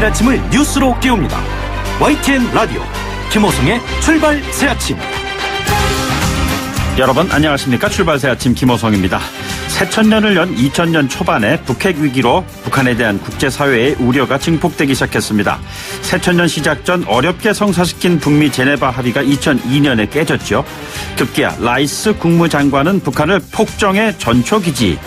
아침을 뉴스로 깨웁니다. YTN 라디오 김호성의 출발 새아침. 여러분 안녕하십니까. 출발 새아침 김호성입니다. 새천년을 연 2000년 초반에 북핵 위기로 북한에 대한 국제사회의 우려가 증폭되기 시작했습니다. 새천년 시작 전 어렵게 성사시킨 북미 제네바 합의가 2002년에 깨졌죠. 급기야 라이스 국무장관은 북한을 폭정의 전초기지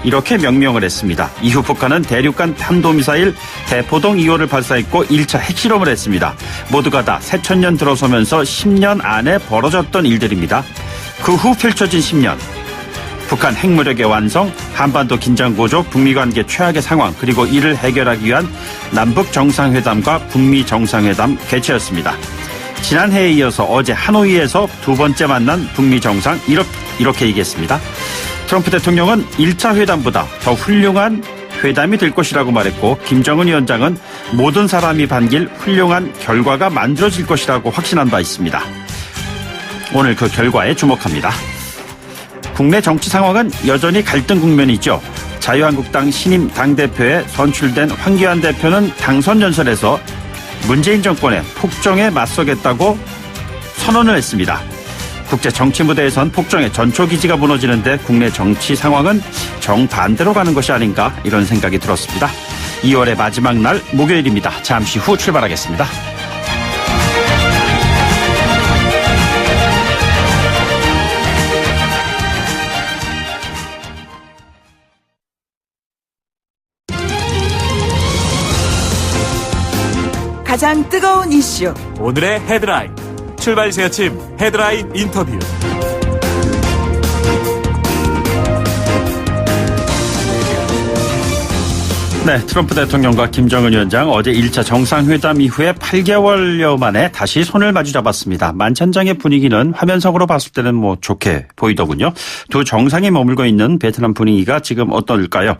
이렇게 명명을 했습니다. 이후 북한은 대륙간 탄도미사일 대포동 2호를 발사했고 1차 핵실험을 했습니다. 모두가 다 새천년 들어서면서 10년 안에 벌어졌던 일들입니다. 그 후 펼쳐진 10년. 북한 핵무력의 완성, 한반도 긴장 고조, 북미 관계 최악의 상황, 그리고 이를 해결하기 위한 남북 정상회담과 북미 정상회담 개최였습니다. 지난해에 이어서 어제 하노이에서 두 번째 만난 북미 정상 이렇게 얘기했습니다. 트럼프 대통령은 1차 회담보다 더 훌륭한 회담이 될 것이라고 말했고, 김정은 위원장은 모든 사람이 반길 훌륭한 결과가 만들어질 것이라고 확신한 바 있습니다. 오늘 그 결과에 주목합니다. 국내 정치 상황은 여전히 갈등 국면이죠. 자유한국당 신임 당대표에 선출된 황교안 대표는 당선 연설에서 문재인 정권의 폭정에 맞서겠다고 선언을 했습니다. 국제 정치 무대에선 폭정의 전초기지가 무너지는데 국내 정치 상황은 정반대로 가는 것이 아닌가 이런 생각이 들었습니다. 2월의 마지막 날 목요일입니다. 잠시 후 출발하겠습니다. 가장 뜨거운 이슈 오늘의 헤드라인 출발 새아침 헤드라인 인터뷰. 네, 트럼프 대통령과 김정은 위원장 어제 1차 정상회담 이후에 8개월여 만에 다시 손을 마주잡았습니다. 만찬장의 분위기는 화면상으로 봤을 때는 좋게 보이더군요. 두 정상이 머물고 있는 베트남 분위기가 지금 어떨까요?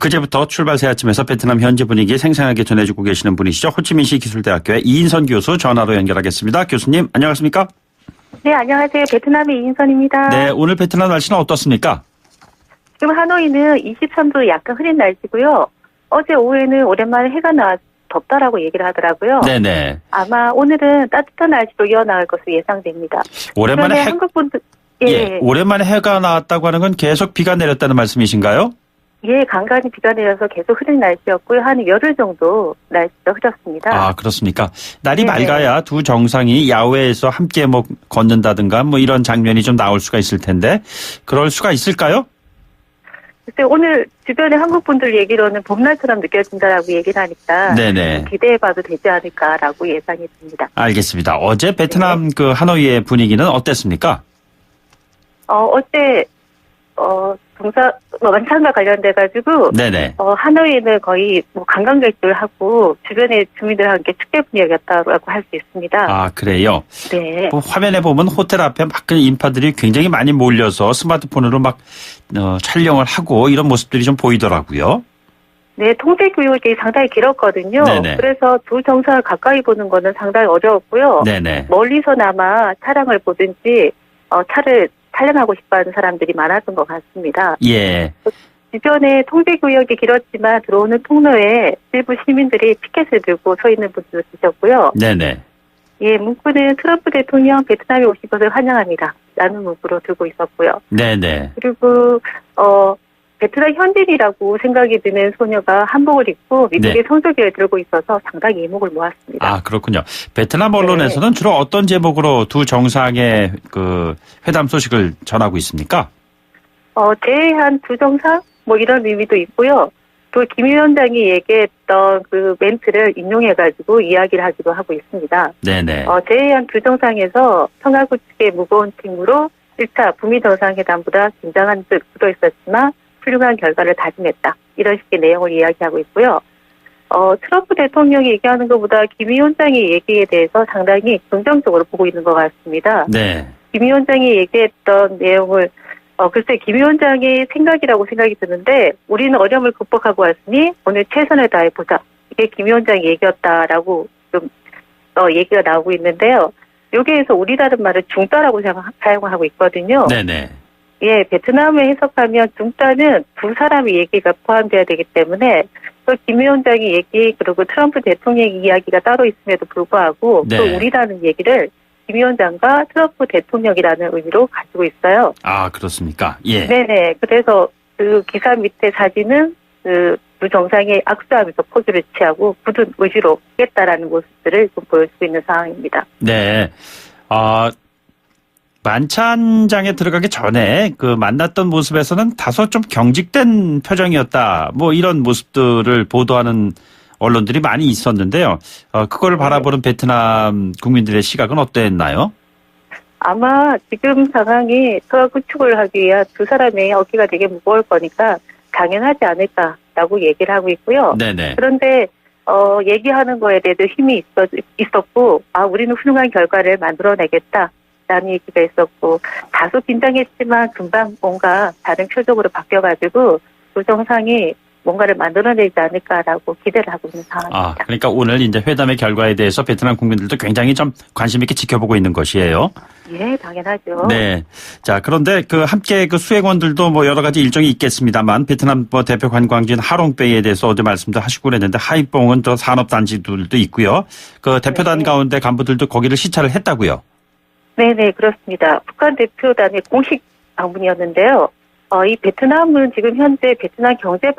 그제부터 출발 새아침에서 베트남 현지 분위기 생생하게 전해주고 계시는 분이시죠. 호치민시 기술대학교의 이인선 교수 전화로 연결하겠습니다. 교수님 안녕하십니까? 네, 안녕하세요. 베트남의 이인선입니다. 네, 오늘 베트남 날씨는 어떻습니까? 지금 하노이는 23도 약간 흐린 날씨고요. 어제 오후에는 오랜만에 해가 나와 덥다라고 얘기를 하더라고요. 네네. 아마 오늘은 따뜻한 날씨로 이어나갈 것으로 예상됩니다. 오랜만에 한국분들 오랜만에 해가 나왔다고 하는 건 계속 비가 내렸다는 말씀이신가요? 예, 간간히 비가 내려서 계속 흐린 날씨였고요. 한 열흘 정도 날씨가 흐렸습니다. 아, 그렇습니까? 날이 네네. 맑아야 두 정상이 야외에서 함께 걷는다든가 이런 장면이 좀 나올 수가 있을 텐데 그럴 수가 있을까요? 글쎄, 오늘 주변에 한국 분들 얘기로는 봄날처럼 느껴진다라고 얘기를 하니까 네네. 기대해봐도 되지 않을까라고 예상이 듭니다. 알겠습니다. 어제 베트남 그 하노이의 분위기는 어땠습니까? 어제 만찬과 관련돼가지고 네네. 하노이는 거의 관광객들하고 주변의 주민들과 함께 축제 분위기였다고 할 수 있습니다. 아, 그래요? 네. 화면에 보면 호텔 앞에 인파들이 굉장히 많이 몰려서 스마트폰으로 촬영을 하고 이런 모습들이 좀 보이더라고요. 네, 통제 교육이 상당히 길었거든요. 네네. 그래서 두 정상을 가까이 보는 거는 상당히 어려웠고요. 네네. 멀리서나마 차량을 보든지 차를 촬영하고 싶어하는 사람들이 많았던 것 같습니다. 예. 주변에 통제 구역이 길었지만 들어오는 통로에 일부 시민들이 피켓을 들고 서 있는 분들도 계셨고요. 네네. 예, 문구는 트럼프 대통령 베트남에 오신 것을 환영합니다. 라는 문구로 들고 있었고요. 네네. 그리고 베트남 현지인이라고 생각이 드는 소녀가 한복을 입고 미국의 성조기를 들고 있어서 상당히 이목을 모았습니다. 아, 그렇군요. 베트남 언론에서는 주로 어떤 제목으로 두 정상의 그 회담 소식을 전하고 있습니까? 제외한 두 정상? 이런 의미도 있고요. 또 김 위원장이 얘기했던 그 멘트를 인용해가지고 이야기를 하기도 하고 있습니다. 네네. 제외한 두 정상에서 청와국 측의 무거운 책무로 1차 북미 정상회담보다 긴장한 듯 굳어 있었지만 훌륭한 결과를 다짐했다. 이런 식의 내용을 이야기하고 있고요. 트럼프 대통령이 얘기하는 것보다 김 위원장의 얘기에 대해서 상당히 긍정적으로 보고 있는 것 같습니다. 네. 김 위원장이 얘기했던 내용을 글쎄 김 위원장의 생각이라고 생각이 드는데 우리는 어려움을 극복하고 왔으니 오늘 최선을 다해보자. 이게 김 위원장의 얘기였다라고 좀 얘기가 나오고 있는데요. 여기에서 우리다른 말을 중따라고 사용하고 있거든요. 네네. 예, 베트남을 해석하면 중따는 두 사람의 얘기가 포함되어야 되기 때문에 김 위원장의 얘기 그리고 트럼프 대통령의 이야기가 따로 있음에도 불구하고 네. 또 우리라는 얘기를 김 위원장과 트럼프 대통령이라는 의미로 가지고 있어요. 아, 그렇습니까? 예. 네네. 그래서 그 기사 밑에 사진은 두 정상이 악수하면서 포즈를 취하고 굳은 의지로 하겠다라는 모습들을 좀 보여주고 있는 상황입니다. 네. 만찬장에 들어가기 전에 그 만났던 모습에서는 다소 좀 경직된 표정이었다. 뭐 이런 모습들을 보도하는 언론들이 많이 있었는데요. 그걸 바라보는 베트남 국민들의 시각은 어땠나요? 아마 지금 상황이 서로 구축을 하기 위한 두 사람의 어깨가 되게 무거울 거니까 당연하지 않을까라고 얘기를 하고 있고요. 네네. 그런데 얘기하는 거에 대해서 힘이 있었고, 우리는 훌륭한 결과를 만들어내겠다라는 얘기가 있었고, 다소 긴장했지만 금방 뭔가 다른 표정으로 바뀌어가지고 두 정상이 뭔가를 만들어내지 않을까라고 기대를 하고 있는 상황입니다. 그러니까 오늘 이제 회담의 결과에 대해서 베트남 국민들도 굉장히 좀 관심 있게 지켜보고 있는 것이에요. 예, 당연하죠. 네. 자, 그런데 함께 수행원들도 뭐 여러 가지 일정이 있겠습니다만 베트남 대표 관광지인 하롱베이에 대해서 어제 말씀도 하시고 그랬는데 하이뽕은 또 산업단지들도 있고요. 그 대표단 가운데 간부들도 거기를 시찰을 했다고요. 네네, 그렇습니다. 북한 대표단의 공식 방문이었는데요. 이 베트남은 지금 현재 베트남 경제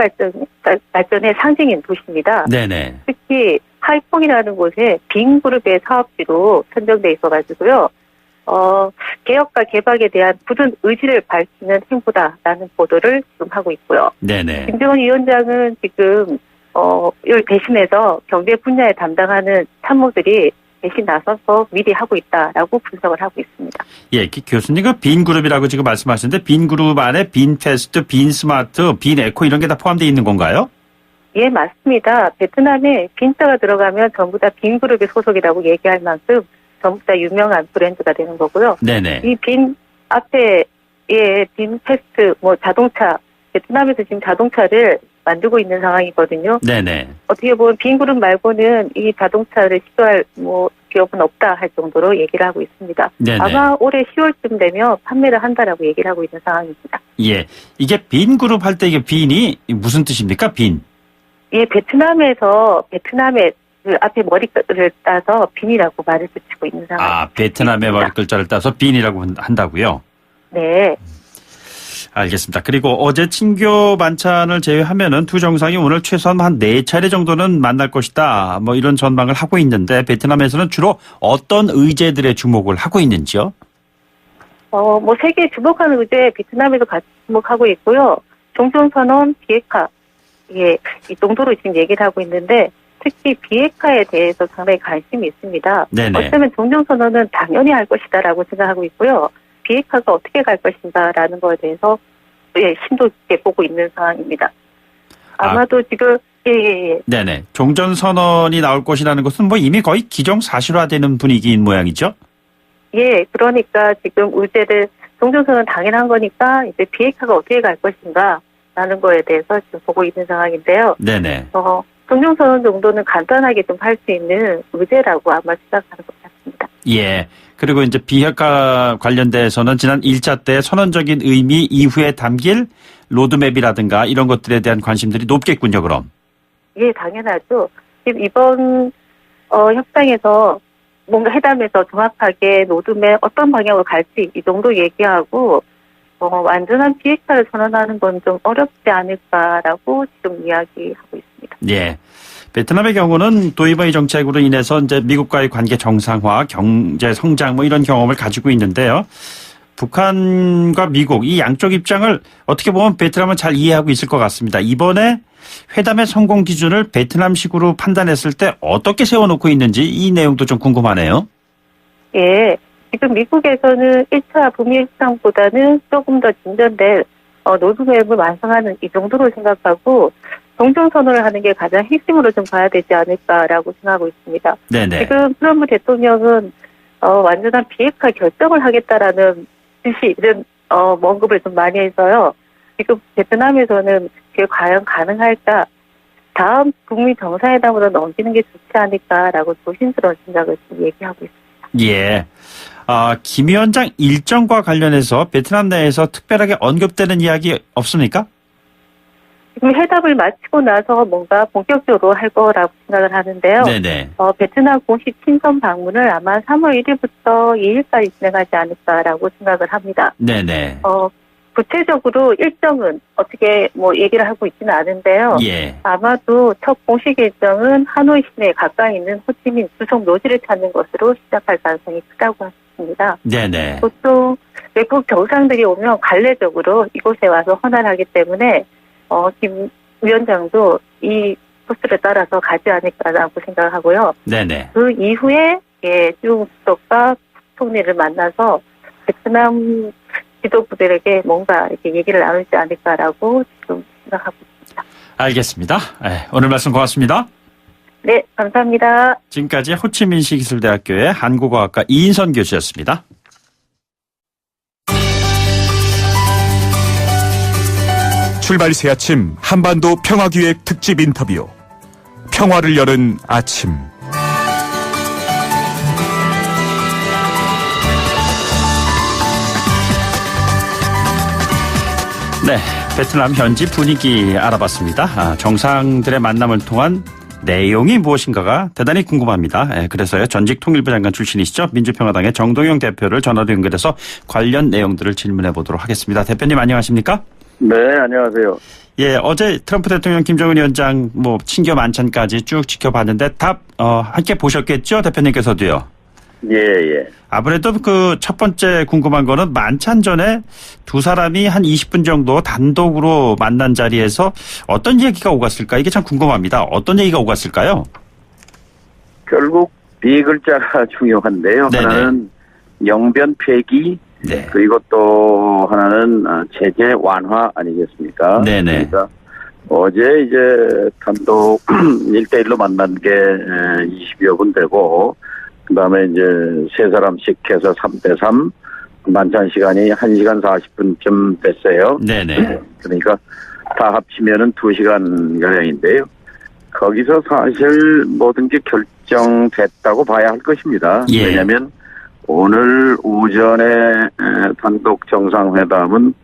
발전의 상징인 도시입니다. 네네. 특히 하이퐁이라는 곳에 빈 그룹의 사업지로 선정돼 있어가지고요. 개혁과 개방에 대한 굳은 의지를 밝히는 행보다라는 보도를 지금 하고 있고요. 네네. 김정은 위원장은 지금 이걸 대신해서 경제 분야에 담당하는 참모들이 대신 나서서 미리 하고 있다라고 분석을 하고 있습니다. 예, 교수님 빈 그룹이라고 지금 말씀하셨는데 빈 그룹 안에 빈 패스트, 빈 스마트, 빈 에코 이런 게 다 포함되어 있는 건가요? 예, 맞습니다. 베트남에 빈자가 들어가면 전부 다 빈 그룹의 소속이라고 얘기할 만큼 전부 다 유명한 브랜드가 되는 거고요. 네네. 이 빈 앞에 빈 패스트, 자동차, 베트남에서 지금 자동차를 만들고 있는 상황이거든요. 네네. 어떻게 보면 빈 그룹 말고는 이 자동차를 시도할 기업은 없다 할 정도로 얘기를 하고 있습니다. 네네. 아마 올해 10월쯤 되면 판매를 한다라고 얘기를 하고 있는 상황입니다. 예, 이게 빈 그룹 할 때 이게 빈이 무슨 뜻입니까? 빈. 예, 베트남의 그 앞에 머리글을 따서 빈이라고 말을 붙이고 있는 상황입니다. 베트남의 머리 글자를 따서 빈이라고 한다고요? 네. 알겠습니다. 그리고 어제 친교 만찬을 제외하면은 두 정상이 오늘 최소한 한 4차례 정도는 만날 것이다. 뭐 이런 전망을 하고 있는데 베트남에서는 주로 어떤 의제들의 주목을 하고 있는지요? 세계 주목하는 의제 베트남에서 같이 주목하고 있고요. 종전선언, 비핵화, 이 정도로 지금 얘기를 하고 있는데 특히 비핵화에 대해서 상당히 관심이 있습니다. 네네. 어쩌면 종전선언은 당연히 할 것이다라고 생각하고 있고요. 비핵화가 어떻게 갈 것인가라는 거에 대해서 심도 있게 보고 있는 상황입니다. 아마도 지금 네네. 종전선언이 나올 것이라는 것은 뭐 이미 거의 기정사실화되는 분위기인 모양이죠? 예, 그러니까 지금 의제를 종전선언은 당연한 거니까 이제 비핵화가 어떻게 갈 것인가라는 거에 대해서 지금 보고 있는 상황인데요. 네네. 종전선언 정도는 간단하게 좀 할 수 있는 의제라고 아마 생각하는 것 같습니다. 예. 그리고 이제 비핵화 관련돼서는 지난 1차 때 선언적인 의미 이후에 담길 로드맵이라든가 이런 것들에 대한 관심들이 높겠군요, 그럼. 예, 당연하죠. 지금 이번 협상에서 뭔가 회담에서 정확하게 로드맵 어떤 방향으로 갈지 이 정도 얘기하고 완전한 비핵화를 선언하는 건 좀 어렵지 않을까라고 지금 이야기하고 있습니다. 예. 베트남의 경우는 도이버의 정책으로 인해서 이제 미국과의 관계 정상화, 경제 성장 뭐 이런 경험을 가지고 있는데요. 북한과 미국 이 양쪽 입장을 어떻게 보면 베트남은 잘 이해하고 있을 것 같습니다. 이번에 회담의 성공 기준을 베트남식으로 판단했을 때 어떻게 세워놓고 있는지 이 내용도 좀 궁금하네요. 예. 지금 미국에서는 1차 북미 협상보다는 조금 더 진전된 로드맵을 완성하는 이 정도로 생각하고 종전선언을 하는 게 가장 핵심으로 좀 봐야 되지 않을까라고 생각하고 있습니다. 네네. 지금 트럼프 대통령은 완전한 비핵화 결정을 하겠다라는 뜻이 이런 언급을 좀 많이 해서요. 지금 베트남에서는 그게 과연 가능할까? 다음 북미 정상회담으로 넘기는 게 좋지 않을까라고 조심스러운 생각을 좀 얘기하고 있습니다. 예. 김 위원장 일정과 관련해서 베트남 내에서 특별하게 언급되는 이야기 없습니까? 지금 회담을 마치고 나서 뭔가 본격적으로 할 거라고 생각을 하는데요. 네네. 베트남 공식 친선 방문을 아마 3월 1일부터 2일까지 진행하지 않을까라고 생각을 합니다. 네네. 구체적으로 일정은 어떻게 뭐 얘기를 하고 있지는 않은데요. 예. 아마도 첫 공식 일정은 하노이 시내에 가까이 있는 호치민 주석 묘지를 찾는 것으로 시작할 가능성이 크다고 했습니다. 네네. 보통 외국 정상들이 오면 관례적으로 이곳에 와서 헌안하기 때문에 김 위원장도 이 코스를 따라서 가지 않을까라고 생각을 하고요. 네네. 그 이후에 중국 수석과 총리를 만나서 베트남 지도부들에게 뭔가 이렇게 얘기를 나누지 않을까라고 지금 생각하고 있습니다. 알겠습니다. 오늘 말씀 고맙습니다. 네, 감사합니다. 지금까지 호치민시 기술대학교의 한국어학과 이인선 교수였습니다. 출발 새 아침 한반도 평화기획 특집 인터뷰. 평화를 여는 아침. 네, 베트남 현지 분위기 알아봤습니다. 정상들의 만남을 통한 내용이 무엇인가가 대단히 궁금합니다. 그래서요, 전직 통일부 장관 출신이시죠. 민주평화당의 정동영 대표를 전화로 연결해서 관련 내용들을 질문해 보도록 하겠습니다. 대표님 안녕하십니까? 네, 안녕하세요. 예, 어제 트럼프 대통령, 김정은 위원장 친교 만찬까지 쭉 지켜봤는데 답 함께 보셨겠죠, 대표님께서도요. 예. 아무래도 그 첫 번째 궁금한 거는 만찬 전에 두 사람이 한 20분 정도 단독으로 만난 자리에서 어떤 얘기가 오갔을까? 이게 참 궁금합니다. 어떤 얘기가 오갔을까요? 결국 네 글자가 중요한데요. 네네. 하나는 영변 폐기, 네. 그리고 또 하나는 제재 완화 아니겠습니까? 네네. 그러니까 어제 이제 단독 1대1로 만난 게 20여 분 되고, 그 다음에 이제 세 사람씩 해서 3대3 만찬 시간이 1시간 40분쯤 됐어요. 네네. 그러니까 다 합치면은 2시간 가량인데요. 거기서 사실 모든 게 결정됐다고 봐야 할 것입니다. 예. 왜냐하면 오늘 오전에 단독 정상회담은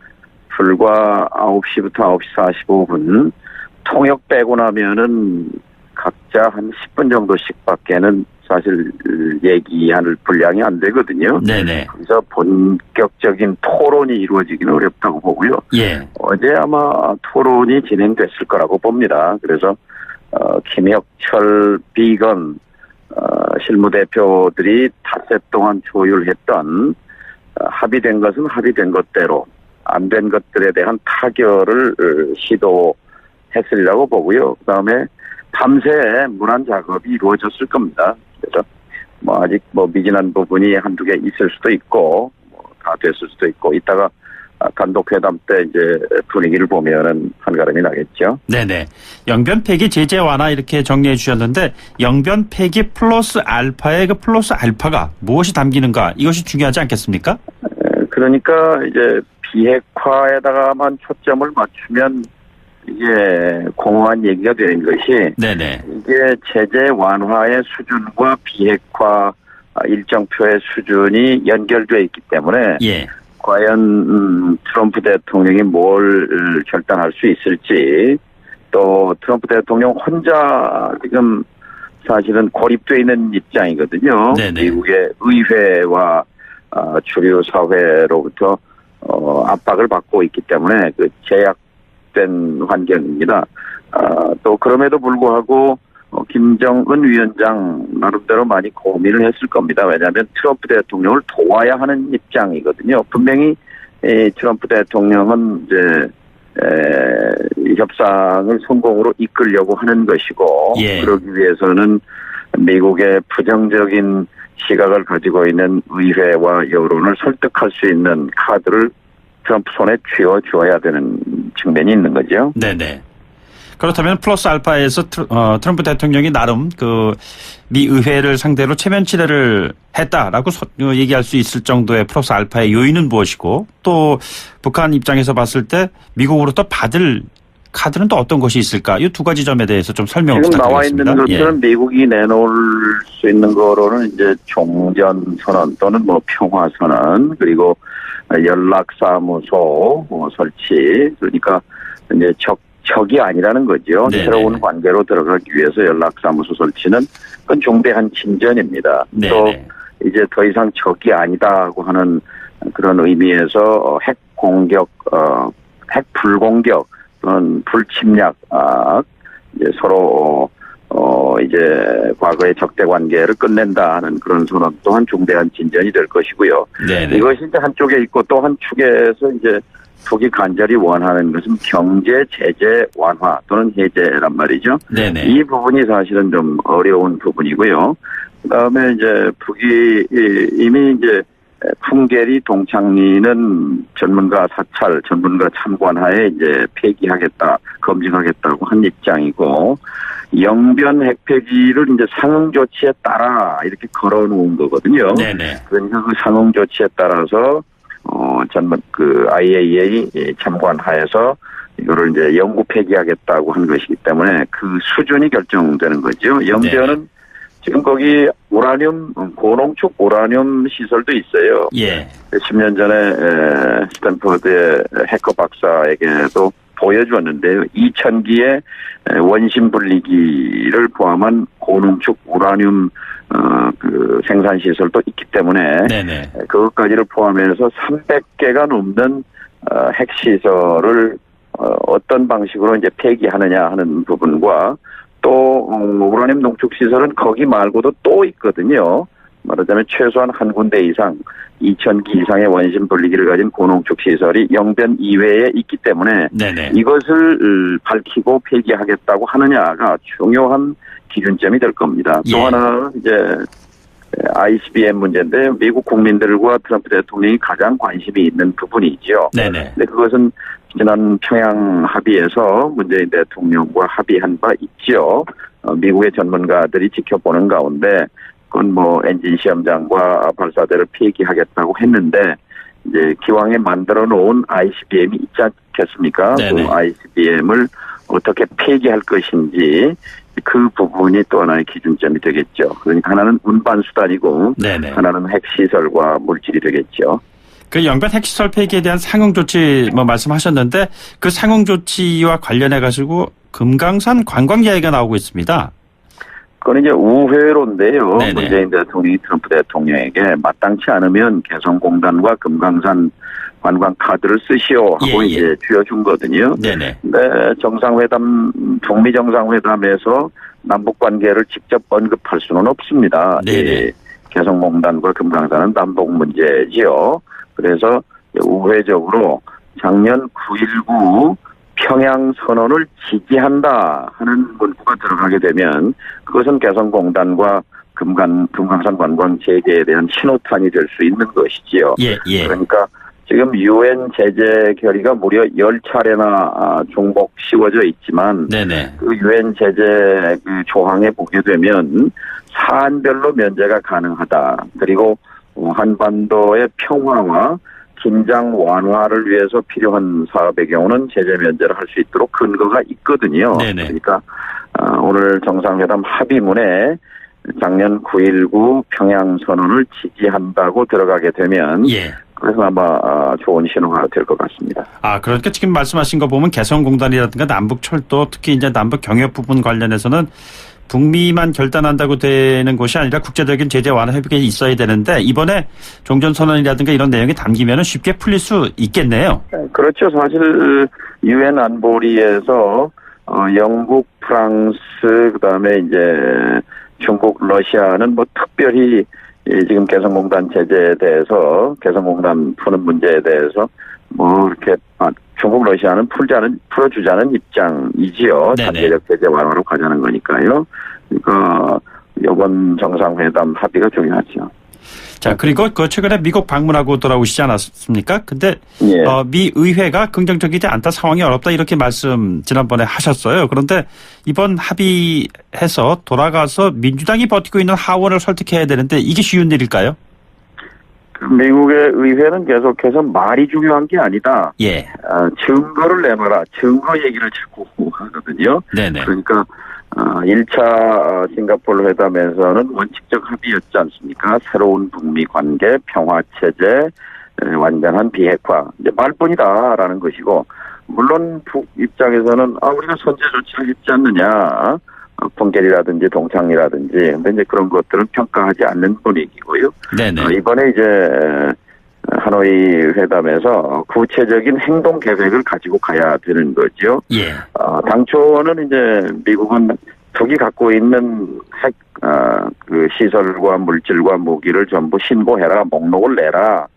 불과 9시부터 9시 45분 통역 빼고 나면은 각자 한 10분 정도씩밖에는 사실 얘기할 분량이 안 되거든요. 네네. 그래서 본격적인 토론이 이루어지기는 어렵다고 보고요. 예. 어제 아마 토론이 진행됐을 거라고 봅니다. 그래서 김혁철, 비건 실무대표들이 닷새 동안 조율했던 합의된 것은 합의된 것대로 안 된 것들에 대한 타결을 시도했으리라고 보고요. 그다음에 밤새 문안 작업이 이루어졌을 겁니다. 그래서 아직 미진한 부분이 한두 개 있을 수도 있고 다 됐을 수도 있고 이따가 단독 회담 때 이제 분위기를 보면은 한가름이 나겠죠. 네네. 영변 폐기 제재 완화 이렇게 정리해 주셨는데 영변 폐기 플러스 알파의 그 플러스 알파가 무엇이 담기는가 이것이 중요하지 않겠습니까? 그러니까 이제 비핵화에다가만 초점을 맞추면 이게 공허한 얘기가 되는 것이 네네. 이게 제재 완화의 수준과 비핵화 일정표의 수준이 연결되어 있기 때문에 예. 과연 트럼프 대통령이 뭘 결단할 수 있을지 또 트럼프 대통령 혼자 지금 사실은 고립되어 있는 입장이거든요. 네네. 미국의 의회와 주류 사회로부터 압박을 받고 있기 때문에 그 제약된 환경입니다. 또 그럼에도 불구하고 김정은 위원장 나름대로 많이 고민을 했을 겁니다. 왜냐하면 트럼프 대통령을 도와야 하는 입장이거든요. 분명히 트럼프 대통령은 이제 협상을 성공으로 이끌려고 하는 것이고 예. 그러기 위해서는 미국의 부정적인 시각을 가지고 있는 의회와 여론을 설득할 수 있는 카드를 트럼프 손에 쥐어줘야 되는 측면이 있는 거죠. 네네. 그렇다면 플러스 알파에서 트럼프 대통령이 나름 그 미 의회를 상대로 체면 치레를 했다라고 얘기할 수 있을 정도의 플러스 알파의 요인은 무엇이고 또 북한 입장에서 봤을 때 미국으로부터 받을 카드는 또 어떤 것이 있을까? 이 두 가지 점에 대해서 좀 설명 지금 부탁드리겠습니다. 나와 있는 것들은 미국이 내놓을 수 있는 거로는 이제 종전 선언 또는 평화 선언 그리고 연락사무소 설치 그러니까 이제 적이 아니라는 거죠. 네네. 새로운 관계로 들어가기 위해서 연락사무소 설치는 그건 중대한 진전입니다. 네네. 또 이제 더 이상 적이 아니다고 하는 그런 의미에서 핵 공격, 핵 불공격 또는 불침략, 이제 서로 이제 과거의 적대 관계를 끝낸다 하는 그런 선언 또한 중대한 진전이 될 것이고요. 네네. 이것이 이제 한쪽에 있고 또 한 축에서 이제 북이 간절히 원하는 것은 경제 제재 완화 또는 해제란 말이죠. 네네. 이 부분이 사실은 좀 어려운 부분이고요. 그다음에 이제 북이 이미 이제 풍계리 동창리는 전문가 사찰, 전문가 참관하에 이제 폐기하겠다, 검증하겠다고 한 입장이고, 영변 핵폐기를 이제 상응 조치에 따라 이렇게 걸어놓은 거거든요. 네네. 그러니까 그 상응 조치에 따라서 IAEA 참관하에서 이거를 이제 영구 폐기하겠다고 한 것이기 때문에 그 수준이 결정되는 거죠. 영변은 네. 지금 거기 고농축 우라늄 시설도 있어요. 예. 10년 전에 스탠퍼드의 해커 박사에게도 보여주었는데요. 2000기의 원심 분리기를 포함한 고농축 우라늄 그 생산 시설도 있기 때문에 네네. 그것까지를 포함해서 300개가 넘는 핵 시설을 어떤 방식으로 이제 폐기하느냐 하는 부분과 또 우라늄 농축 시설은 거기 말고도 또 있거든요. 말하자면 최소한 한 군데 이상 2000기 이상의 원심 분리기를 가진 고농축 시설이 영변 이외에 있기 때문에 네네. 이것을 밝히고 폐기하겠다고 하느냐가 중요한 기준점이 될 겁니다. 예. 또 하나 이제 ICBM 문제인데 미국 국민들과 트럼프 대통령이 가장 관심이 있는 부분이죠. 네네. 근데 그것은 지난 평양 합의에서 문재인 대통령과 합의한 바 있죠. 미국의 전문가들이 지켜보는 가운데 그건 뭐 엔진 시험장과 발사대를 폐기하겠다고 했는데 이제 기왕에 만들어 놓은 ICBM이 있지 않겠습니까? 네네. 그 ICBM을 어떻게 폐기할 것인지 그 부분이 또 하나의 기준점이 되겠죠. 그러니까 하나는 운반수단이고 네네. 하나는 핵시설과 물질이 되겠죠. 그 영변 핵시설 폐기에 대한 상응 조치 말씀하셨는데 그 상응 조치와 관련해 가지고 금강산 관광 이야기가 나오고 있습니다. 그건 이제 우회로인데요. 네네. 문재인 대통령이 트럼프 대통령에게 마땅치 않으면 개성공단과 금강산 관광 카드를 쓰시오 하고 예, 예. 이제 쥐어준 거거든요. 네네. 근데 북미 정상회담에서 남북 관계를 직접 언급할 수는 없습니다. 네네. 개성공단과 금강산은 남북 문제지요. 그래서 우회적으로 작년 9.19 평양 선언을 지지한다 하는 문구가 들어가게 되면 그것은 개성공단과 금강산 관광 재개에 대한 신호탄이 될 수 있는 것이지요. 예, 예. 그러니까 지금 UN 제재 결의가 무려 10차례나 중복 씌워져 있지만 네네. 그 UN 제재 그 조항에 보게 되면 사안별로 면제가 가능하다. 그리고 한반도의 평화와 긴장 완화를 위해서 필요한 사업의 경우는 제재 면제를 할 수 있도록 근거가 있거든요. 네네. 그러니까 오늘 정상회담 합의문에 작년 9.19 평양선언을 지지한다고 들어가게 되면 예. 그래서 아마 좋은 신호가 될 것 같습니다. 그러니까 지금 말씀하신 거 보면 개성공단이라든가 남북철도 특히 이제 남북 경협 부분 관련해서는 북미만 결단한다고 되는 것이 아니라 국제적인 제재 완화 협의가 있어야 되는데 이번에 종전선언이라든가 이런 내용이 담기면 쉽게 풀릴 수 있겠네요. 그렇죠. 사실 유엔 안보리에서 영국, 프랑스, 그다음에 이제 중국, 러시아는 뭐 특별히 지금 개성공단 제재에 대해서 개성공단 푸는 문제에 대해서 뭐 이렇게 중국, 러시아는 풀어주자는 입장이지요. 네네. 단계적 제재 완화로 가자는 거니까요. 그러니까 이번 정상회담 합의가 중요하죠. 자, 그리고 최근에 미국 방문하고 돌아오시지 않았습니까? 근데 예. 미 의회가 긍정적이지 않다, 상황이 어렵다 이렇게 말씀 지난번에 하셨어요. 그런데 이번 합의해서 돌아가서 민주당이 버티고 있는 하원을 설득해야 되는데 이게 쉬운 일일까요? 미국의 의회는 계속해서 말이 중요한 게 아니다. 예. 증거를 내놔라. 증거 얘기를 자꾸 하거든요. 네네. 그러니까 1차 싱가포르 회담에서는 원칙적 합의였지 않습니까? 새로운 북미 관계, 평화체제, 완전한 비핵화. 이제 말뿐이다라는 것이고 물론 북 입장에서는 우리가 선제 조치를 했지 않느냐. 번결이라든지 동창이라든지 근데 이제 그런 것들은 평가하지 않는 분위기고요. 네네. 이번에 이제 하노이 회담에서 구체적인 행동 계획을 가지고 가야 되는 거죠. 예. 당초는 이제 미국은 북이 갖고 있는 핵 그 시설과 물질과 무기를 전부 신고해라, 목록을 내라.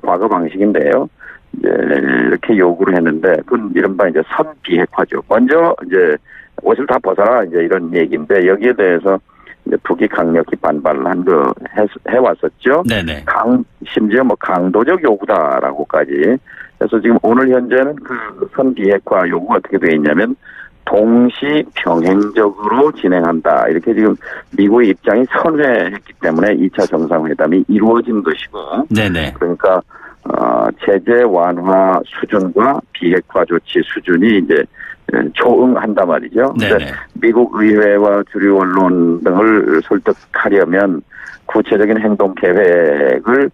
과거 방식인데요. 이제 이렇게 요구를 했는데 그건 이른바 이제 선비핵화죠. 먼저 이제 옷을 다 벗어라 이제 이런 얘기인데 여기에 대해서 이제 북이 강력히 반발한 거 해왔었죠. 네네. 심지어 뭐 강도적 요구다라고까지. 그래서 지금 오늘 현재는 그 선비핵화 요구가 어떻게 되어 있냐면 동시 병행적으로 진행한다. 이렇게 지금 미국의 입장이 선회했기 때문에 2차 정상회담이 이루어진 것이고. 네네. 그러니까 제재 완화 수준과 비핵화 조치 수준이 이제 조응한단 말이죠. 네네. 미국 의회와 주류 언론 등을 설득하려면 구체적인 행동 계획을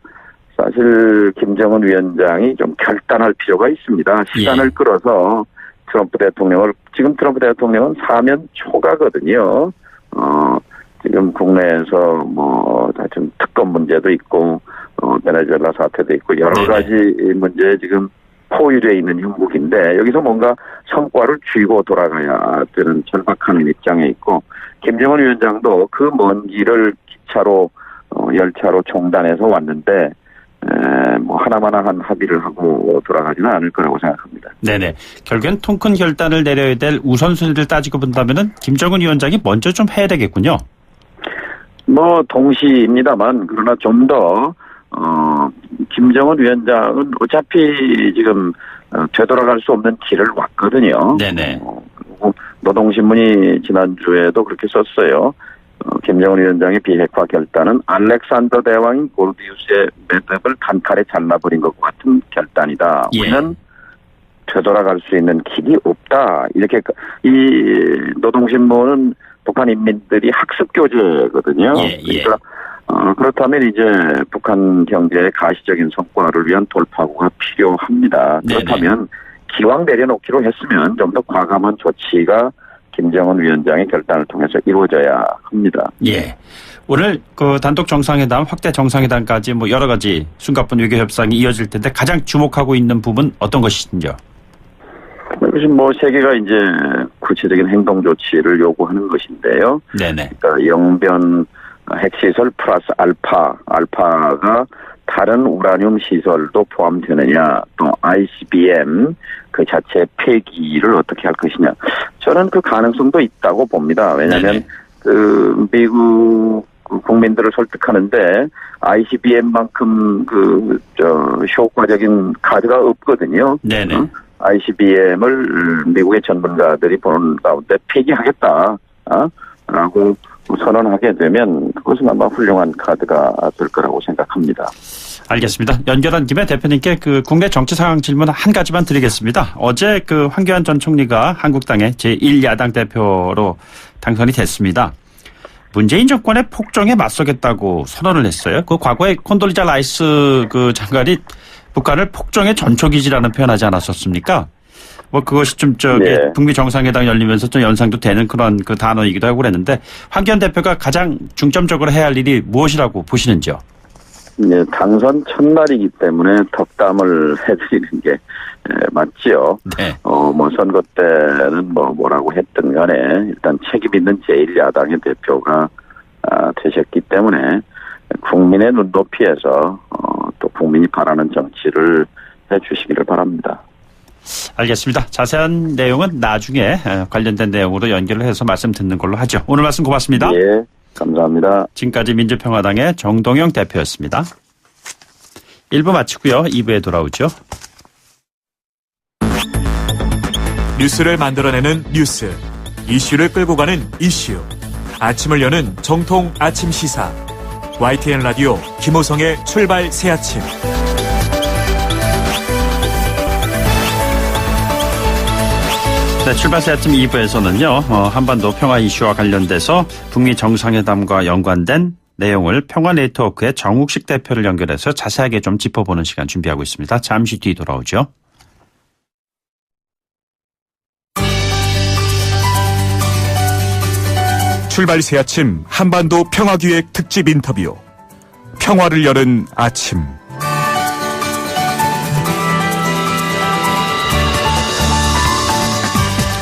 사실 김정은 위원장이 좀 결단할 필요가 있습니다. 시간을 끌어서 지금 트럼프 대통령은 사면 초과거든요. 지금 국내에서 뭐 좀 특검 문제도 있고 베네수엘라 사태도 있고 여러 가지 문제에 지금 포위되어 있는 형국인데 여기서 뭔가 성과를 쥐고 돌아가야 되는 절박한 입장에 있고 김정은 위원장도 그 먼 길을 기차로 열차로 종단해서 왔는데 뭐 하나마나한 합의를 하고 돌아가지는 않을 거라고 생각합니다. 네네. 결국엔 통 큰 결단을 내려야 될 우선순위를 따지고 본다면은 김정은 위원장이 먼저 좀 해야 되겠군요. 뭐 동시입니다만 그러나 좀 더 김정은 위원장은 어차피 지금 되돌아갈 수 없는 길을 왔거든요. 네네. 그리고 노동신문이 지난주에도 그렇게 썼어요. 김정은 위원장의 비핵화 결단은 알렉산더 대왕인 골디우스의 매듭을 단칼에 잘라버린 것과 같은 결단이다. 예. 우리는 되돌아갈 수 있는 길이 없다. 이렇게 이 노동신문은 북한 인민들이 학습 교재거든요. 예. 그러니까 그렇다면 이제 북한 경제의 가시적인 성과를 위한 돌파구가 필요합니다. 네네. 그렇다면 기왕 내려놓기로 했으면 좀 더 과감한 조치가 김정은 위원장의 결단을 통해서 이루어져야 합니다. 예. 오늘 그 단독 정상회담, 확대 정상회담까지 뭐 여러 가지 숨가쁜 외교 협상이 이어질 텐데 가장 주목하고 있는 부분 어떤 것이신지요? 이것이 뭐 세계가 이제 구체적인 행동 조치를 요구하는 것인데요. 네네. 그러니까 영변 핵시설 플러스 알파가 다른 우라늄 시설도 포함되느냐, 또 ICBM 그 자체 폐기를 어떻게 할 것이냐. 저는 그 가능성도 있다고 봅니다. 왜냐하면 그 미국 국민들을 설득하는데 ICBM만큼 효과적인 카드가 없거든요. 네네. ICBM을 미국의 전문가들이 보는 가운데 폐기하겠다, 라고 선언하게 되면 그것은 아마 훌륭한 카드가 될 거라고 생각합니다. 알겠습니다. 연결한 김에 대표님께 그 국내 정치 상황 질문 한 가지만 드리겠습니다. 어제 그 황교안 전 총리가 한국당의 제1야당 대표로 당선이 됐습니다. 문재인 정권의 폭정에 맞서겠다고 선언을 했어요. 그 과거에 콘돌리자 라이스 그 장관이 북한을 폭정의 전초기지라는 표현하지 않았었습니까? 뭐 그것이 좀 네. 북미 정상회담 열리면서 좀 연상도 되는 그런 그 단어이기도 하고 그랬는데 황교안 대표가 가장 중점적으로 해야 할 일이 무엇이라고 보시는지요? 네, 당선 첫날이기 때문에 덕담을 해드리는 게 맞지요. 네. 뭐 선거 때는 뭐라고 했든 간에 일단 책임 있는 제1야당의 대표가 되셨기 때문에 국민의 눈높이에서 또 국민이 바라는 정치를 해주시기를 바랍니다. 알겠습니다. 자세한 내용은 나중에 관련된 내용으로 연결을 해서 말씀 듣는 걸로 하죠. 오늘 말씀 고맙습니다. 예, 감사합니다. 지금까지 민주평화당의 정동영 대표였습니다. 1부 마치고요. 2부에 돌아오죠. 뉴스를 만들어내는 뉴스, 이슈를 끌고 가는 이슈. 아침을 여는 정통 아침 시사. YTN 라디오 김호성의 출발 새아침. 네, 출발새 아침 2부에서는요. 한반도 평화 이슈와 관련돼서 북미 정상회담과 연관된 내용을 평화네트워크의 정욱식 대표를 연결해서 자세하게 좀 짚어보는 시간 준비하고 있습니다. 잠시 뒤 돌아오죠. 출발 새 아침 한반도 평화기획 특집 인터뷰. 평화를 여는 아침.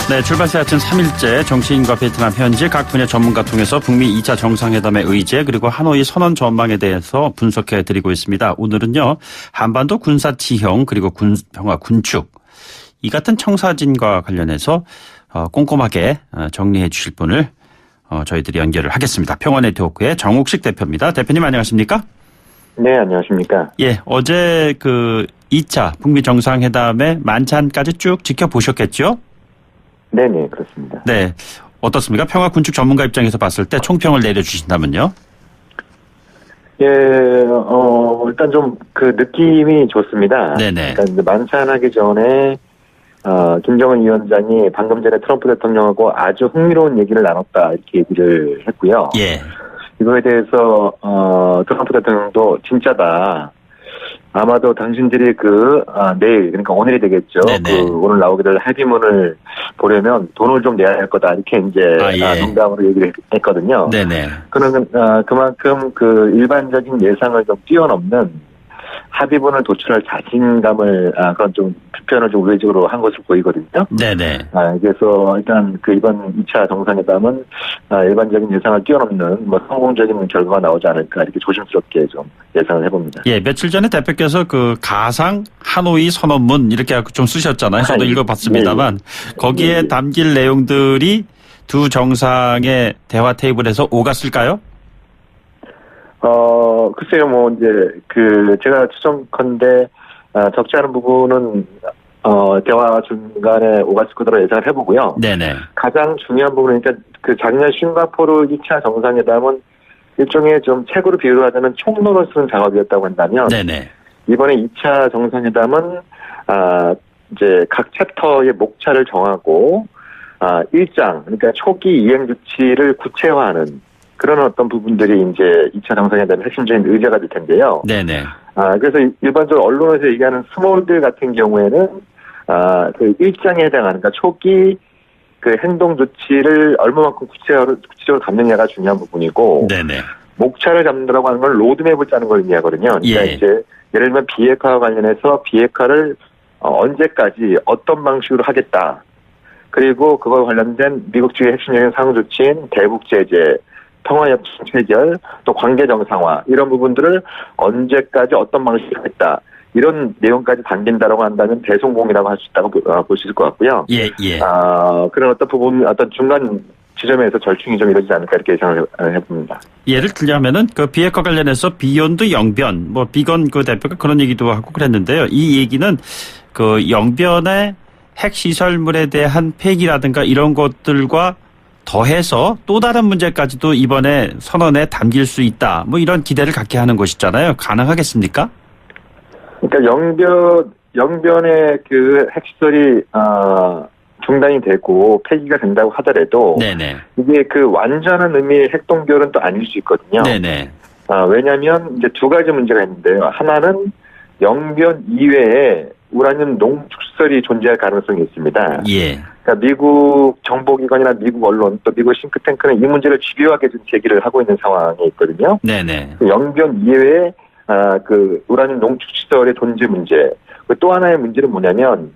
네, 출발 새 아침 3일째 정치인과 베트남 현지 각 분야 전문가 통해서 북미 2차 정상회담의 의제 그리고 하노이 선언 전망에 대해서 분석해 드리고 있습니다. 오늘은요. 한반도 군사 지형 그리고 평화 군축 이 같은 청사진과 관련해서 꼼꼼하게 정리해 주실 분을 저희들이 연결을 하겠습니다. 평화네트워크의 정욱식 대표입니다. 대표님 안녕하십니까? 네, 안녕하십니까? 예, 어제 그 2차 북미 정상회담의 만찬까지 쭉 지켜보셨겠죠? 네네, 그렇습니다. 네. 어떻습니까? 평화 군축 전문가 입장에서 봤을 때 총평을 내려주신다면요? 예, 일단 좀 그 느낌이 좋습니다. 네네. 그러니까 만찬하기 전에, 김정은 위원장이 방금 전에 트럼프 대통령하고 아주 흥미로운 얘기를 나눴다, 이렇게 얘기를 했고요. 예. 이거에 대해서, 트럼프 대통령도 진짜다. 아마도 당신들이 내일, 그러니까 오늘이 되겠죠. 네네. 오늘 나오게 될 합의문을 보려면 돈을 좀 내야 할 거다. 이렇게 이제, 농담으로 얘기를 했거든요. 네네. 그만큼 일반적인 예상을 좀 뛰어넘는 합의문을 도출할 자신감을, 그런 좀 표현을 좀 우회적으로 한 것으로 보이거든요. 네네. 그래서 일단 이번 2차 정상회담은, 일반적인 예상을 뛰어넘는 성공적인 결과가 나오지 않을까 이렇게 조심스럽게 좀 예상을 해봅니다. 예, 며칠 전에 대표께서 가상 하노이 선언문 이렇게 좀 쓰셨잖아요. 저도 읽어봤습니다만 거기에 네. 담길 내용들이 두 정상의 대화 테이블에서 오갔을까요? 글쎄요, 제가 추정컨대, 적지 않은 부분은, 대화 중간에 오갔을 거라고 예상을 해보고요. 네네. 가장 중요한 부분은, 그러니까 작년 싱가포르 2차 정상회담은 일종의 좀 책으로 비유하자면 총론을 쓰는 작업이었다고 한다면, 네네. 이번에 2차 정상회담은, 이제 각 챕터의 목차를 정하고, 일장, 그러니까 초기 이행 조치를 구체화하는 그런 어떤 부분들이 이제 2차 정상회담의 핵심적인 의제가 될 텐데요. 네네. 그래서 일반적으로 언론에서 얘기하는 스몰들 같은 경우에는, 일장에 해당하는, 그러니까 초기 행동 조치를 얼마만큼 구체적으로 담느냐가 중요한 부분이고, 네네. 목차를 잡는다고 하는 건 로드맵을 짜는 걸 의미하거든요. 그러니까 예. 이제, 예를 들면 비핵화와 관련해서 비핵화를 언제까지 어떤 방식으로 하겠다. 그리고 그와 관련된 미국 측의 핵심적인 상응 조치인 대북 제재, 평화협정 체결, 또 관계 정상화 이런 부분들을 언제까지 어떤 방식으로 하겠다. 이런 내용까지 담긴다라고 한다면 대성공이라고 할 수 있다고 볼 수 있을 것 같고요. 예, 예. 그런 어떤 부분, 어떤 중간 지점에서 절충이 좀 이루어지지 않을까 이렇게 예상을 해봅니다. 예를 들자면은 비핵화 관련해서 비욘드 영변, 비건 대표가 그런 얘기도 하고 그랬는데요. 이 얘기는 영변의 핵시설물에 대한 폐기라든가 이런 것들과 더해서 또 다른 문제까지도 이번에 선언에 담길 수 있다. 이런 기대를 갖게 하는 것이잖아요. 가능하겠습니까? 그러니까 영변의 핵시설이 중단이 되고 폐기가 된다고 하더라도 네네. 이게 완전한 의미의 핵동결은 또 아닐 수 있거든요. 네네. 왜냐하면 이제 두 가지 문제가 있는데요. 하나는 영변 이외에 우라늄 농축시설이 존재할 가능성이 있습니다. 예. 그러니까 미국 정보기관이나 미국 언론 또 미국 싱크탱크는 이 문제를 집요하게 좀 제기를 하고 있는 상황에 있거든요. 네네. 영변 이외에 우라늄 농축시설의 존재 문제. 또 하나의 문제는 뭐냐면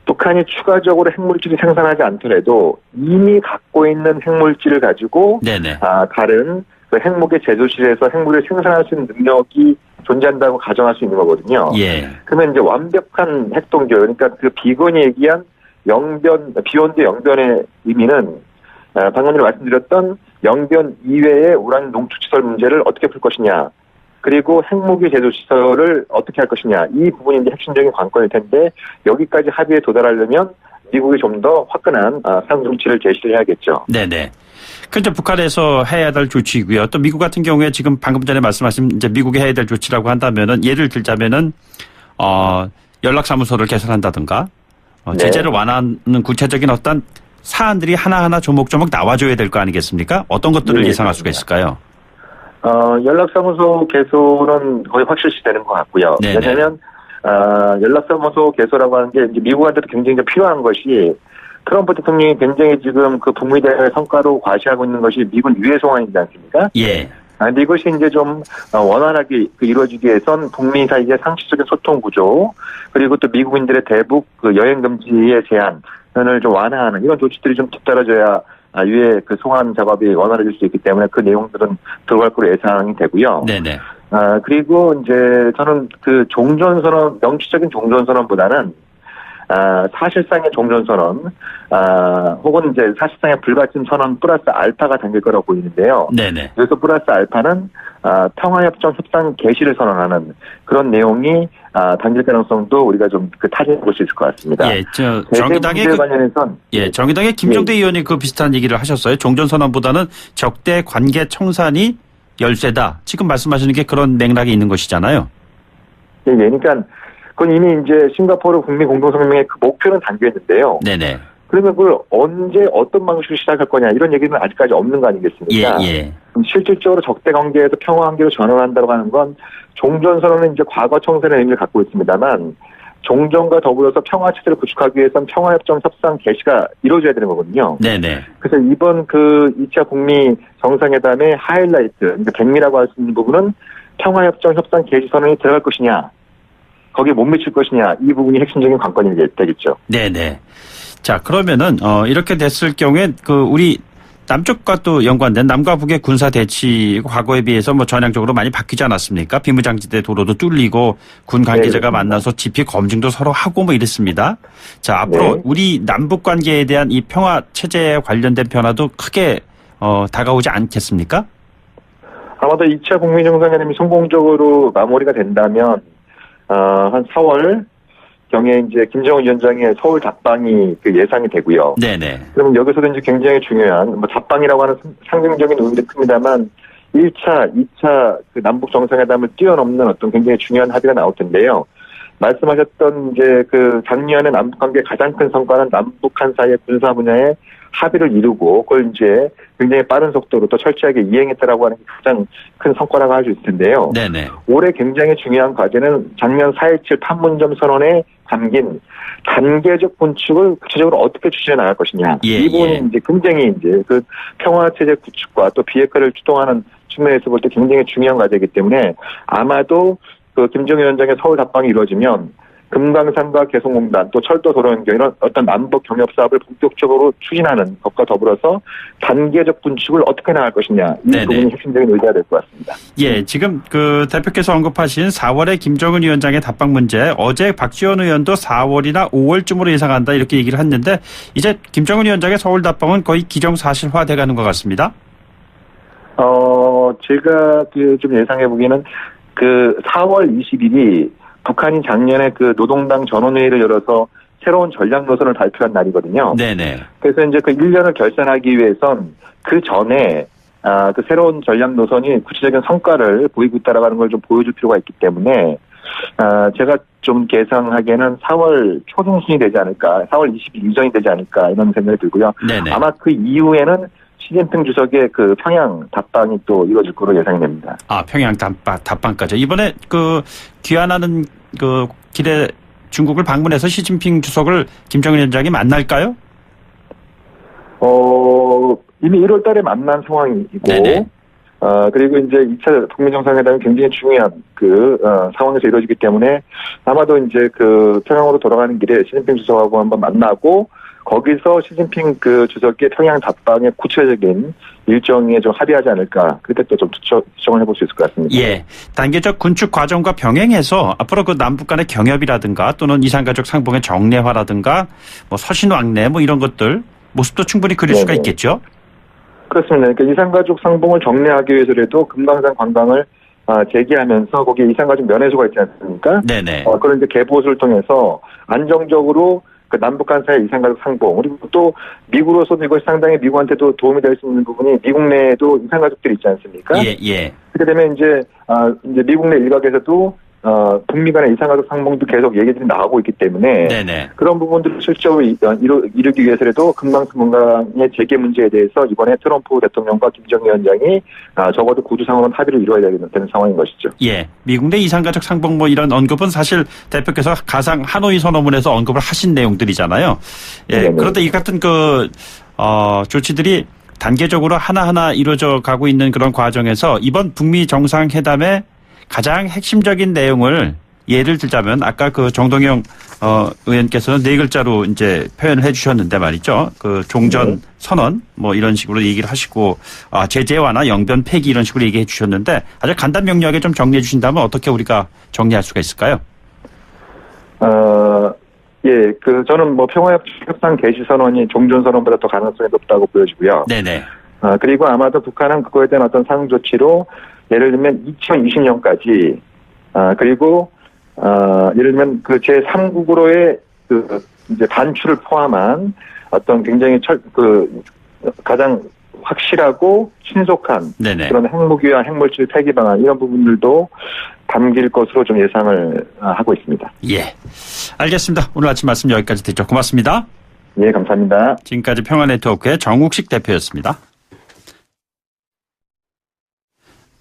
북한이 추가적으로 핵물질을 생산하지 않더라도 이미 갖고 있는 핵물질을 가지고 네네. 다른 핵무기 제조실에서 핵무기를 생산할 수 있는 능력이 존재한다고 가정할 수 있는 거거든요. 예. 그러면 이제 완벽한 핵동결, 그러니까 비건이 얘기한 비욘드 영변의 의미는 방금 전에 말씀드렸던 영변 이외의 우라늄 농축시설 문제를 어떻게 풀 것이냐, 그리고 핵무기 제조시설을 어떻게 할 것이냐, 이 부분이 이제 핵심적인 관건일 텐데 여기까지 합의에 도달하려면 미국이 좀 더 화끈한 상응 조치를 제시를 해야겠죠. 네네. 그죠. 북한에서 해야 될 조치이고요. 또 미국 같은 경우에 지금 방금 전에 말씀하신 이제 미국이 해야 될 조치라고 한다면은 예를 들자면은 연락사무소를 개설한다든가 제재를 완화하는 구체적인 어떤 사안들이 하나하나 조목조목 나와줘야 될 거 아니겠습니까? 어떤 것들을 예상할 수가 있을까요? 연락사무소 개소는 거의 확실시 되는 것 같고요. 네네. 왜냐하면 연락사무소 개소라고 하는 게 이제 미국한테도 굉장히 필요한 것이 트럼프 대통령이 굉장히 지금 그 북미 대화의 성과로 과시하고 있는 것이 미군 유해 송환이지 않습니까? 예. 근데 이것이 이제 좀 원활하게 이루어지기 위해선 북미 사이의 상식적인 소통 구조, 그리고 또 미국인들의 대북 그 여행 금지의 제한을 좀 완화하는 이런 조치들이 좀 뒤따라져야 유해 그 송환 작업이 원활해질 수 있기 때문에 그 내용들은 들어갈 거로 예상이 되고요. 네네. 그리고 이제 저는 그 종전선언, 명시적인 종전선언보다는 사실상의 종전선언, 혹은 이제 사실상의 불가침 선언 플러스 알파가 담길 거라고 보이는데요. 네네. 그래서 플러스 알파는 평화협정 협상 개시를 선언하는 그런 내용이 담길 가능성도 우리가 좀 그 타진해 볼 수 있을 것 같습니다. 예, 정의당의 관련해선 정의당의 김종대 의원이 그 비슷한 얘기를 하셨어요. 종전선언보다는 적대 관계 청산이 열쇠다. 지금 말씀하시는 게 그런 맥락이 있는 것이잖아요. 예, 그러니까 그건 이미 이제 싱가포르 국민 공동성명의 그 목표는 담겨 있는데요. 네네. 그러면 그걸 언제 어떤 방식으로 시작할 거냐 이런 얘기는 아직까지 없는 거 아니겠습니까? 예. 실질적으로 적대 관계에서 평화 관계로 전환한다고 하는 건 종전선언은 이제 과거 청산의 의미를 갖고 있습니다만 종전과 더불어서 평화 체제를 구축하기 위해서는 평화협정 협상 개시가 이루어져야 되는 거거든요. 네네. 그래서 이번 그 2차 북미 정상회담의 하이라이트, 그러니까 백미라고 할 수 있는 부분은 평화협정 협상 개시 선언이 들어갈 것이냐, 거기에 못 미칠 것이냐, 이 부분이 핵심적인 관건이 되겠죠. 네네. 자, 그러면은, 이렇게 됐을 경우에, 우리 남쪽과 또 연관된 남과 북의 군사 대치 과거에 비해서 뭐 전향적으로 많이 바뀌지 않았습니까? 비무장지대 도로도 뚫리고 군 관계자가 만나서 지피 검증도 서로 하고 뭐 이랬습니다. 자, 앞으로 우리 남북 관계에 대한 이 평화 체제에 관련된 변화도 크게, 다가오지 않겠습니까? 아마도 2차 북미 정상회담이 성공적으로 마무리가 된다면, 한 4월 경에 이제 김정은 위원장의 서울 답방이 예상이 되고요. 네네. 그러면 여기서도 이제 굉장히 중요한, 뭐 답방이라고 하는 상징적인 의미도 큽니다만, 1차, 2차 그 남북 정상회담을 뛰어넘는 어떤 굉장히 중요한 합의가 나올 텐데요. 말씀하셨던 이제 그 작년에 남북 관계 가장 큰 성과는 남북한 사이의 군사 분야에 합의를 이루고 그걸 이제 굉장히 빠른 속도로 또 철저하게 이행했다라고 하는 게 가장 큰 성과라고 할 수 있을 텐데요. 네네. 올해 굉장히 중요한 과제는 작년 4.27 판문점 선언에 담긴 단계적 군축을 구체적으로 어떻게 추진해 나갈 것이냐. 이 부분이 이제 굉장히 이제 그 평화 체제 구축과 또 비핵화를 추동하는 측면에서 볼 때 굉장히 중요한 과제이기 때문에 아마도 그 김정은 위원장의 서울 답방이 이루어지면 금강산과 개성공단 또 철도 도로 연결 이런 어떤 남북 경협 사업을 본격적으로 추진하는 것과 더불어서 단계적 군축을 어떻게 나갈 것이냐 이 네네. 부분이 핵심적인 의제가 될 것 같습니다. 예, 지금 그 대표께서 언급하신 4월에 김정은 위원장의 답방 문제, 어제 박지원 의원도 4월이나 5월쯤으로 예상한다 이렇게 얘기를 했는데 이제 김정은 위원장의 서울 답방은 거의 기정사실화 돼가는 것 같습니다. 제가 좀 예상해 보기에는 그 4월 20일이 북한이 작년에 그 노동당 전원회의를 열어서 새로운 전략 노선을 발표한 날이거든요. 네네. 그래서 이제 그 1년을 결산하기 위해선 그 전에 그 새로운 전략 노선이 구체적인 성과를 보이고 있다라고 하는 걸 좀 보여줄 필요가 있기 때문에 제가 좀 계상하기에는 4월 초중순이 되지 않을까, 4월 20일 이전이 되지 않을까 이런 생각이 들고요. 네네. 아마 그 이후에는 시진핑 주석의 그 평양 답방이 또 이루어질 거로 예상이 됩니다. 평양 답방까지. 이번에 그 귀환하는 그 길에 중국을 방문해서 시진핑 주석을 김정은 위원장이 만날까요? 이미 1월 달에 만난 상황이고, 네네. 그리고 이제 2차 북미 정상회담이 굉장히 중요한 상황에서 이루어지기 때문에 아마도 이제 그 평양으로 돌아가는 길에 시진핑 주석하고 한번 만나고 거기서 시진핑 그 주석의 평양 답방의 구체적인 일정에 좀 합의하지 않을까. 그때 또 좀 추정을 해볼 수 있을 것 같습니다. 예. 단계적 군축 과정과 병행해서 앞으로 그 남북 간의 경협이라든가 또는 이산가족 상봉의 정례화라든가 뭐 서신왕래 뭐 이런 것들 모습도 충분히 그릴 수가 있겠죠? 그렇습니다. 그러니까 이산가족 상봉을 정례하기 위해서라도 금강산 관광을 재개하면서 거기에 이산가족 면회소가 있지 않습니까? 네네. 그런 이제 개보수를 통해서 안정적으로 그 남북 간 사이 이산가족 상봉, 그리고 또 미국으로서도 이것이 상당히 미국한테도 도움이 될 수 있는 부분이 미국 내에도 이산가족들이 있지 않습니까? 예. 그렇게 되면 이제 미국 내 일각에서도 북미 간의 이상가족 상봉도 계속 얘기들이 나오고 있기 때문에 네네. 그런 부분들을 실질적으로 이루기 위해서라도 금강수문강의 재개 문제에 대해서 이번에 트럼프 대통령과 김정일 위원장이 적어도 구두 상황은 합의를 이루어야 되는 상황인 것이죠. 예. 미국 내 이상가족 상봉 뭐 이런 언급은 사실 대표께서 가상 하노이 선언문에서 언급을 하신 내용들이잖아요. 예. 네네. 그런데 이 같은 조치들이 단계적으로 하나하나 이루어져 가고 있는 그런 과정에서 이번 북미 정상회담의 가장 핵심적인 내용을 예를 들자면 아까 정동영 의원께서는 4글자로 이제 표현을 해 주셨는데 말이죠. 종전 선언 뭐 이런 식으로 얘기를 하시고 제재 완화 영변 폐기 이런 식으로 얘기해 주셨는데 아주 간단 명료하게 좀 정리해 주신다면 어떻게 우리가 정리할 수가 있을까요? 예, 저는 평화협상 개시 선언이 종전 선언보다 더 가능성이 높다고 보여지고요. 네네. 그리고 아마도 북한은 그거에 대한 어떤 상응 조치로 예를 들면 2020년까지 그리고 예를 들면 제3국으로의 이제 단추를 포함한 어떤 굉장히 가장 확실하고 신속한 네네. 그런 핵무기와 핵물질 폐기 방안 이런 부분들도 담길 것으로 좀 예상을 하고 있습니다. 예. 알겠습니다. 오늘 아침 말씀 여기까지 듣죠. 고맙습니다. 예, 감사합니다. 지금까지 평화네트워크의 정욱식 대표였습니다.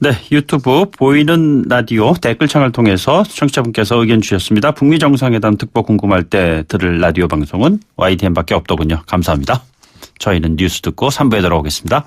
네, 유튜브 보이는 라디오 댓글창을 통해서 청취자분께서 의견 주셨습니다. 북미 정상회담 특보 궁금할 때 들을 라디오 방송은 YTN밖에 없더군요. 감사합니다. 저희는 뉴스 듣고 3부에 돌아오겠습니다.